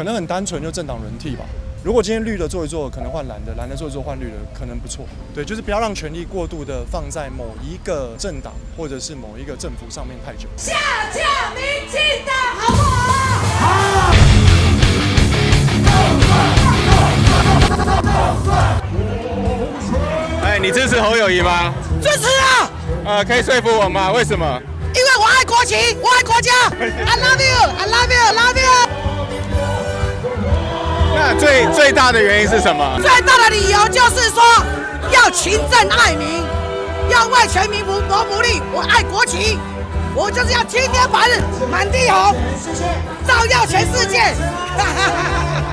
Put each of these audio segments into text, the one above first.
可能很单纯就政党轮替吧。如果今天绿的做一做，可能换蓝的，蓝的做一做换绿的，可能不错。对，就是不要让权力过度的放在某一个政党或者是某一个政府上面太久。下架民进党好不好？哎，你支持侯友宜吗？支持啊！可以说服我吗？为什么？因为我爱国情，我爱国家。I love you, I love you, I love you。那最大的原因是什么？最大的理由就是说，要勤政爱民，要为全民谋福利。我爱国情，我就是要青天白日满地红，照耀全世界。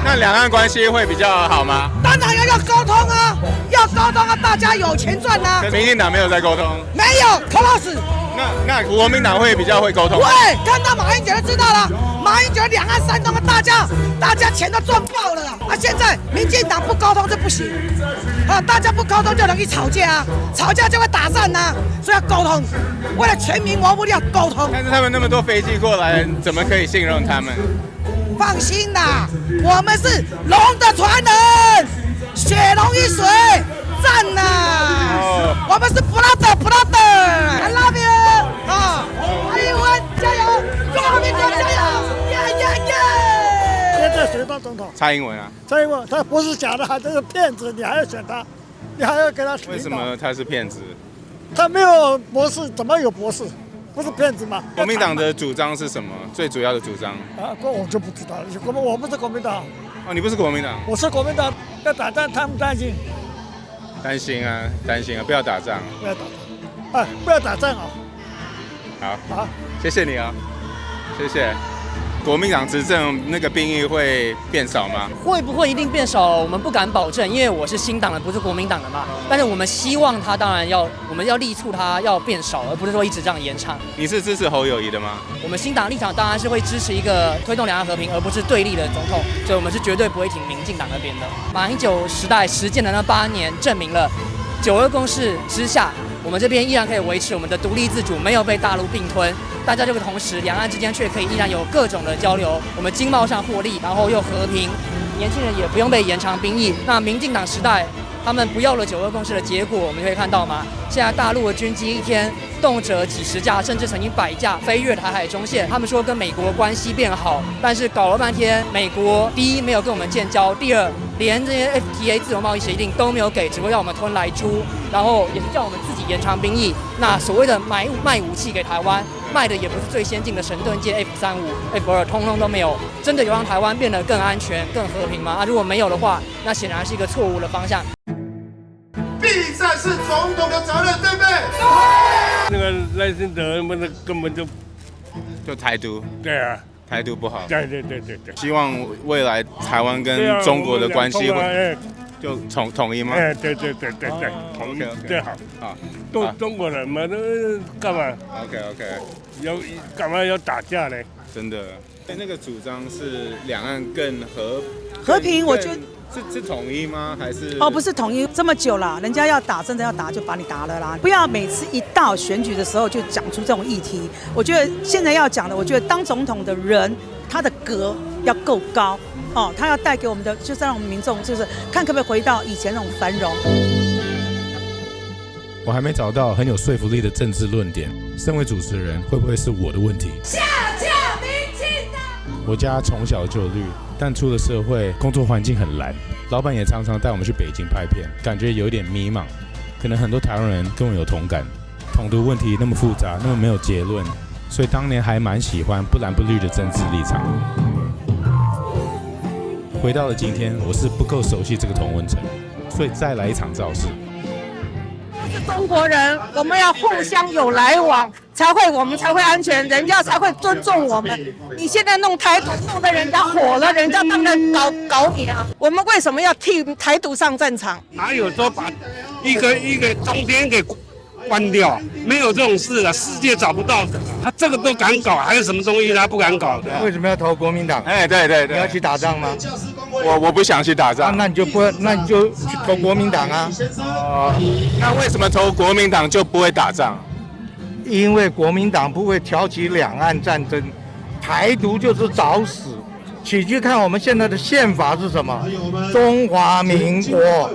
那两岸关系会比较好吗？当然要沟通啊，要沟通啊，大家有钱赚啊。民进党没有在沟通？没有，口老死。那国民党会比较会沟通？会，看到马英九就知道了。马英九两岸三通的大家钱都赚爆了啊！现在民进党不沟通就不行啊，大家不沟通就容易吵架啊，吵架就会打仗啊，所以要沟通，为了全民谋福利要沟通。但是他们那么多飞机过来，怎么可以信任他们？放心啦，我们是龙的传人，血浓于水，赞呐！我们是 brother，I love you 啊！蔡英文加油，中华民国加油！现在谁当总统？蔡英文啊。蔡英文他不是假的，他这是骗子，你还要选他，你还要给他。为什么他是骗子？他没有博士，怎么有博士？不是骗子吗？国民党的主张是什么？最主要的主张？啊，我就不知道了。我不是国民党。哦，你不是国民党？我是国民党。要打仗，他们担心。担心啊，不要打仗。不要打仗，不要打仗哦。好，谢谢你啊，谢谢。国民党执政那个兵役会变少吗？会不会一定变少？我们不敢保证，因为我是新党的，不是国民党的嘛。但是我们希望他当然我们要力促他要变少，而不是说一直这样延长。你是支持侯友宜的吗？我们新党立场当然是会支持一个推动两岸和平，而不是对立的总统，所以我们是绝对不会挺民进党那边的。马英九时代实践的那8年，证明了9·2共识之下，我们这边依然可以维持我们的独立自主，没有被大陆并吞。大家这个同时，两岸之间却可以依然有各种的交流，我们经贸上获利，然后又和平，年轻人也不用被延长兵役。那民进党时代，他们不要了9·2共识的结果，我们可以看到吗？现在大陆的军机一天动辄几十架，甚至曾经100架飞越台海中线。他们说跟美国关系变好，但是搞了半天，美国第一没有跟我们建交，第二连这些 FTA 自由贸易协定都没有给，只会要我们吞来猪，然后也是叫我们自己延长兵役。那所谓的卖武器给台湾，卖的也不是最先进的神盾舰 F-35、F-2，通通都没有。真的有让台湾变得更安全、更和平吗？如果没有的话，那显然是一个错误的方向。比赛是总统的责任，对不对？那个赖清德根本就台独。对啊，台独不好。对。希望未来台湾跟中国的关系会就统一吗？对，统一最好啊。中国人嘛，那干嘛 ？OK。干嘛要打架呢？真的。那个主张是两岸更和平，我觉得。是统一吗？还是？哦，不是统一，这么久了，人家要打，真的要打就把你打了啦！不要每次一到选举的时候就讲出这种议题。我觉得现在要讲的，我觉得当总统的人，他的格要够高哦，他要带给我们的，就是让我们民众就是看可不可以回到以前那种繁荣。我还没找到很有说服力的政治论点，身为主持人，会不会是我的问题？下架民进党！我家从小就绿。但出了社会，工作环境很蓝，老板也常常带我们去北京拍片，感觉有一点迷茫。可能很多台湾人跟我有同感，统独问题那么复杂，那么没有结论，所以当年还蛮喜欢不蓝不绿的政治立场。回到了今天，我是不够熟悉这个同温层，所以再来一场造势。是中国人，我们要互相有来往，我们才会安全，人家才会尊重我们。你现在弄台独，弄得人家火了，人家当然搞你啊！我们为什么要替台独上战场？哪有说把一个中天给关掉？没有这种事啊，世界找不到的。他这个都敢搞，还有什么东西他不敢搞的？为什么要投国民党？对，你要去打仗吗？我不想去打仗。那你就去投国民党啊。那为什么投国民党就不会打仗？因为国民党不会挑起两岸战争，台独就是找死，请去看我们现在的宪法是什么？中华民国，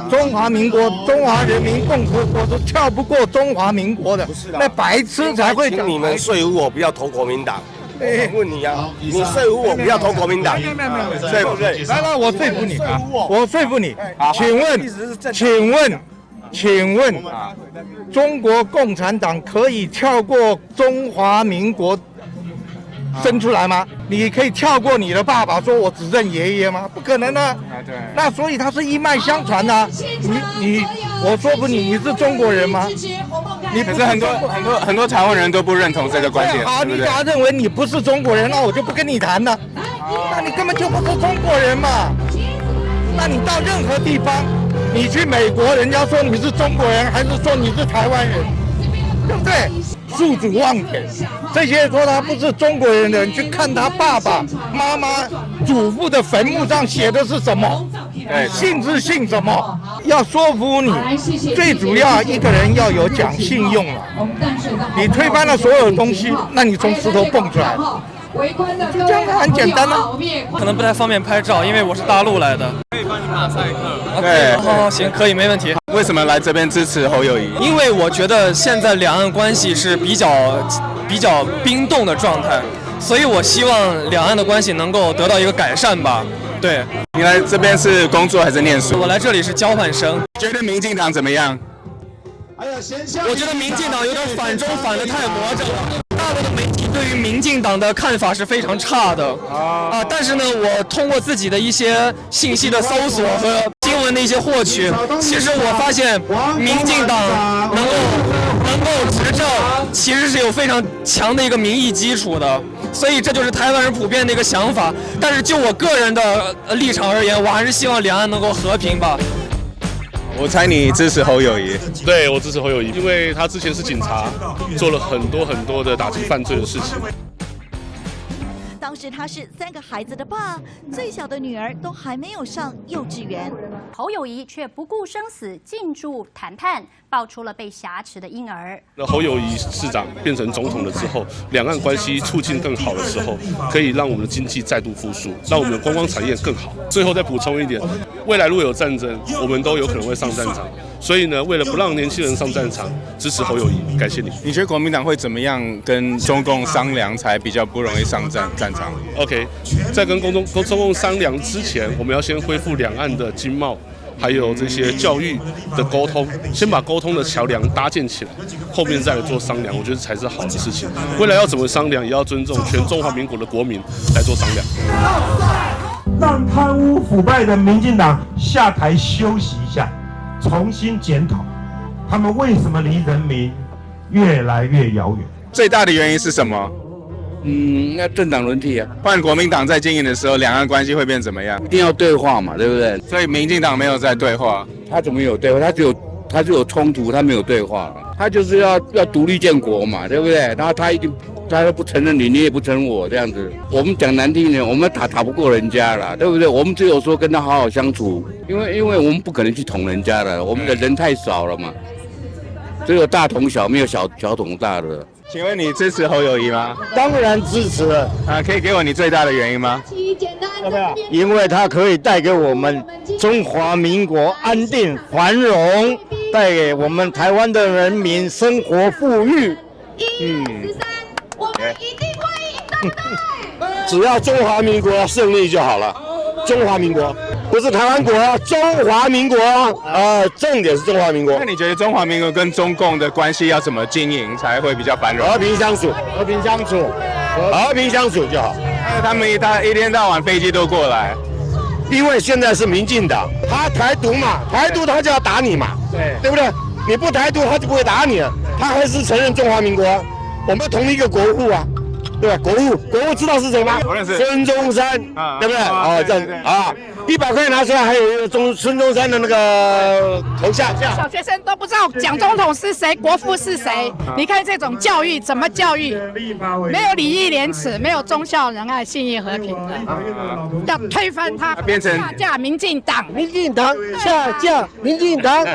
中华民国，中华人民共和国是跳不过中华民国的，那白痴才会讲。你们说服我不要投国民党。我问你啊，你说服我不要投国民党，对不对？来，我说服你，我说服你。请问，中国共产党可以跳过中华民国生出来吗？你可以跳过你的爸爸，说我只认爷爷吗？不可能啊！那所以它是一脉相传的、啊。我说服你，你是中国人吗？可是很多台湾人都不认同这个观点。好，你假如认为你不是中国人，那我就不跟你谈了。那你根本就不是中国人嘛。那你到任何地方，你去美国，人家说你是中国人，还是说你是台湾人，对不对？宿主忘典，这些说他不是中国人的人，去看他爸爸妈妈祖父的坟墓上写的是什么，姓是姓什么。要说服你，最主要一个人要有讲信用了。你推翻了所有东西，那你从石头蹦出来。就这样很简单啊。可能不太方便拍照，因为我是大陆来的。可以帮你马赛克。对，好，行，可以，没问题。为什么来这边支持侯友宜？因为我觉得现在两岸关系是比较冰冻的状态，所以我希望两岸的关系能够得到一个改善吧。对，你来这边是工作还是念书？我来这里是交换生。觉得民进党怎么样？我觉得民进党有点反中反得太魔怔了。大陆的媒体对于民进党的看法是非常差的但是呢，我通过自己的一些信息的搜索和新闻的一些获取，其实我发现民进党能够执政，其实是有非常强的一个民意基础的，所以这就是台湾人普遍的一个想法。但是就我个人的立场而言，我还是希望两岸能够和平吧。我猜你支持侯友宜。对，我支持侯友宜，因为他之前是警察，做了很多的打击犯罪的事情。当时他是3个孩子的爸，最小的女儿都还没有上幼稚园。侯友宜却不顾生死进驻谈判，爆出了被挟持的婴儿。那侯友宜市长变成总统了之后，两岸关系促进更好的时候，可以让我们的经济再度复苏，让我们的观光产业更好。最后再补充一点，未来如果有战争，我们都有可能会上战场。所以呢，为了不让年轻人上战场，支持侯友宜，感谢你。你觉得国民党会怎么样跟中共商量，才比较不容易上战场 ？OK， 在跟中共商量之前，我们要先恢复两岸的经贸，还有这些教育的沟通，先把沟通的桥梁搭建起来，后面再来做商量，我觉得才是好的事情。未来要怎么商量，也要尊重全中华民国的国民来做商量。让贪污腐败的民进党下台休息一下。重新检讨，他们为什么离人民越来越遥远？最大的原因是什么？那政党轮替啊。换国民党在经营的时候，两岸关系会变怎么样？一定要对话嘛，对不对？所以民进党没有在对话。他怎么有对话？他只有冲突，他没有对话。他就是要独立建国嘛，对不对？然后他都不承认你，你也不承认我，这样子。我们讲难听一点，我们打不过人家了，对不对？我们只有说跟他好好相处，因为我们不可能去捅人家了，我们的人太少了嘛，只有大捅小，没有小捅大的。请问你支持侯友宜吗？当然支持了可以给我你最大的原因吗？因为它可以带给我们中华民国安定繁荣，带给我们台湾的人民生活富裕。我们一定会赢的。只要中华民国胜利就好了。中华民国不是台湾国啊，中华民国重点是中华民国。那你觉得中华民国跟中共的关系要怎么经营才会比较繁荣？和平相处，和平相处，和平相处就好。他们一天到晚飞机都过来，因为现在是民进党，他台独嘛，台独他就要打你嘛，对不对？你不台独他就不会打你了，他还是承认中华民国，我们同一个国父啊。对吧？国父知道是谁吗？我认识孙中山，对不对？这样啊，100块拿出来，还有一个孙中山的那个头像。小学生都不知道蒋总统是谁，国父是谁。你看这种教育怎么教育？没有礼义廉耻，没有忠孝仁爱、信义和平的，要推翻他，下架民进党，下架民进党。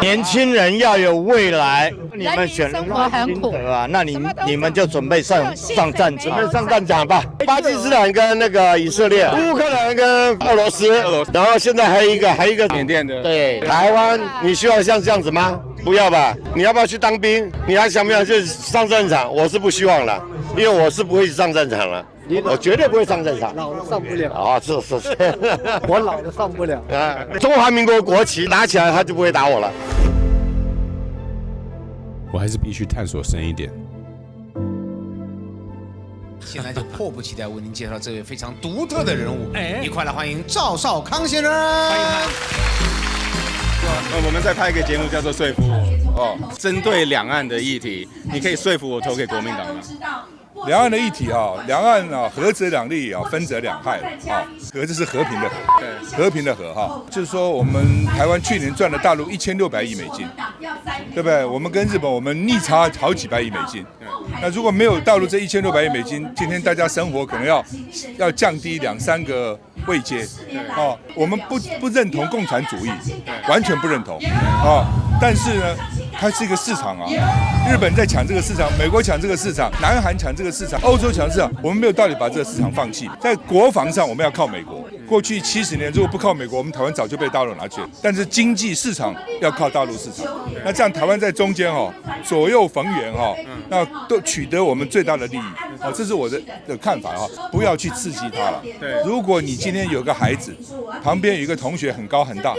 年轻人要有未来，你们选生活很苦啊，那你们就准备上上战场，准备上战场吧。巴基斯坦跟那个以色列，乌克兰跟俄罗斯，然后现在还有一个缅甸的。对，台湾，你需要像这样子吗？不要吧。你要不要去当兵？你还想不想去上战场？我是不希望了，因为我是不会上战场了。我绝对不会上战场，老了上不了啊！是，我老了上不了。中华民国国旗拿起来，他就不会打我了。我还是必须探索深一点。现在就迫不及待为您介绍这位非常独特的人物，一块来欢迎赵少康先生。欢迎他。我们再拍一个节目叫做《说服我》针对两岸的议题，你可以说服我投给国民党吗？两岸的议题两岸合则两利分则两害合就是和平的和，和平的和就是说我们台湾去年赚了大陆1600亿美金，对不对？我们跟日本我们逆差好几百亿美金，那如果没有大陆这1600亿美金，今天大家生活可能要降低2-3个位阶我们不认同共产主义，完全不认同但是呢，它是一个市场日本在抢这个市场，美国抢这个市场，南韩抢这个市场，欧洲抢市场，我们没有道理把这个市场放弃。在国防上，我们要靠美国。过去70年，如果不靠美国，我们台湾早就被大陆拿去了。但是经济市场要靠大陆市场，那这样台湾在中间左右逢源那都取得我们最大的利益这是我的看法不要去刺激他了。如果你今天有个孩子，旁边有一个同学很高很大，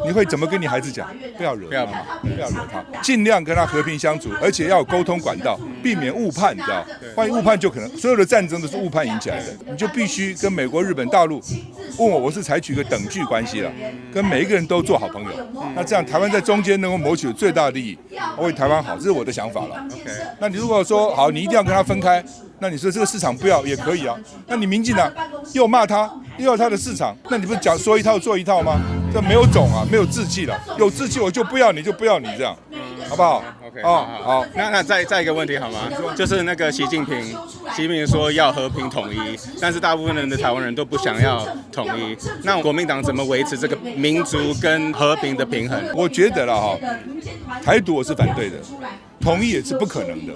你会怎么跟你孩子讲？不要惹他，尽量跟他和平相处，而且要有沟通管道，避免误判，你知道？万一误判就可能所有的战争都是误判引起来的，你就必须跟美国、日本、大陆。问我是采取一个等距关系了，跟每一个人都做好朋友。那这样台湾在中间能够谋取最大的利益，为台湾好，这是我的想法了。那你如果说好，你一定要跟他分开，那你说这个市场不要也可以啊。那你民进党又骂他，又要他的市场，那你不是讲说一套做一套吗？这没有种没有志气了。有志气我就不要你，就不要你这样。好不好 ？OK， 好。那再一个问题好吗？就是那个习近平说要和平统一，但是大部分的台湾人都不想要统一。那国民党怎么维持这个民族跟和平的平衡？我觉得啦台独我是反对的，统一也是不可能的。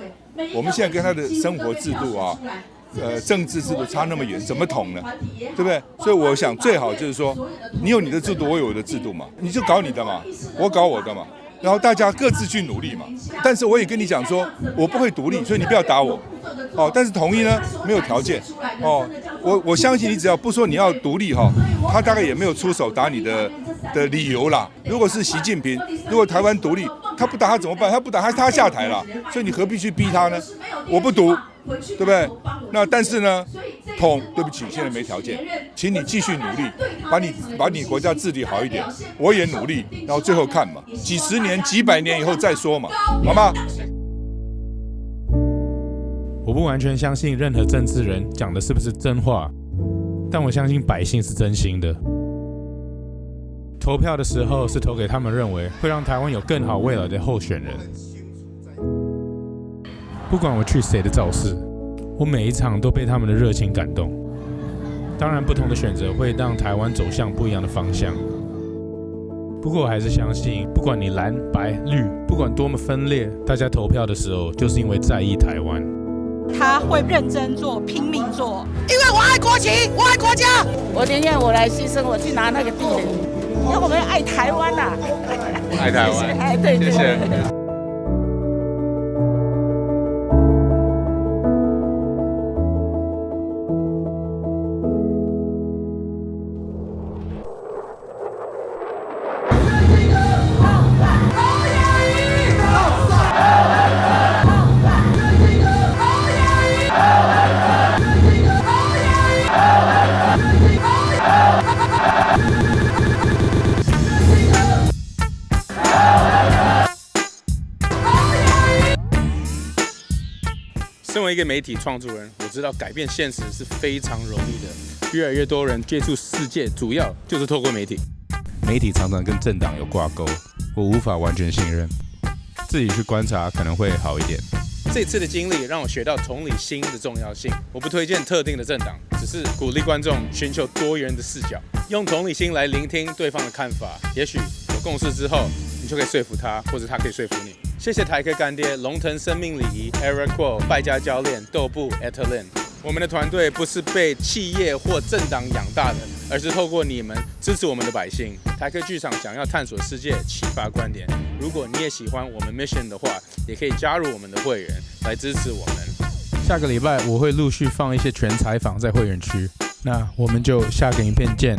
我们现在跟他的生活制度政治制度差那么远，怎么统呢？对不对？所以我想最好就是说，你有你的制度，我有我的制度嘛，你就搞你的嘛，我搞我的嘛。然后大家各自去努力嘛，但是我也跟你讲说，我不会独立，所以你不要打我，但是统一呢没有条件，我相信你只要不说你要独立他大概也没有出手打你的理由啦。如果是习近平，如果台湾独立，他不打他怎么办？他不打他下台了，所以你何必去逼他呢？我不独，对不对？那但是呢，对不起，现在没条件，请你继续努力，把你国家治理好一点，我也努力，然后最后看嘛，几十年、几百年以后再说嘛，好吗？我不完全相信任何政治人讲的是不是真话，但我相信百姓是真心的。投票的时候是投给他们认为会让台湾有更好未来的候选人。不管我去谁的造势，我每一场都被他们的热情感动。当然，不同的选择会让台湾走向不一样的方向。不过我还是相信，不管你蓝白绿，不管多么分裂，大家投票的时候就是因为在意台湾。他会认真做，拼命做，因为我爱国旗，我爱国家，我宁愿我来牺牲，我去拿那个地人，因为我们爱台湾呐，爱台湾，哎，对，谢谢。身为一个媒体创作人，我知道改变现实是非常容易的。越来越多人接触世界，主要就是透过媒体。媒体常常跟政党有挂钩，我无法完全信任。自己去观察可能会好一点。这次的经历让我学到同理心的重要性。我不推荐特定的政党，只是鼓励观众寻求多元的视角，用同理心来聆听对方的看法。也许有共识之后，你就可以说服他，或者他可以说服你。谢谢台客干爹、龙腾生命礼仪、Eric Kuo、败家教练、豆布、Etalin。我们的团队不是被企业或政党养大的，而是透过你们支持我们的百姓。台客剧场想要探索世界，启发观点。如果你也喜欢我们 Mission 的话，也可以加入我们的会员来支持我们。下个礼拜我会陆续放一些全采访在会员区，那我们就下个影片见。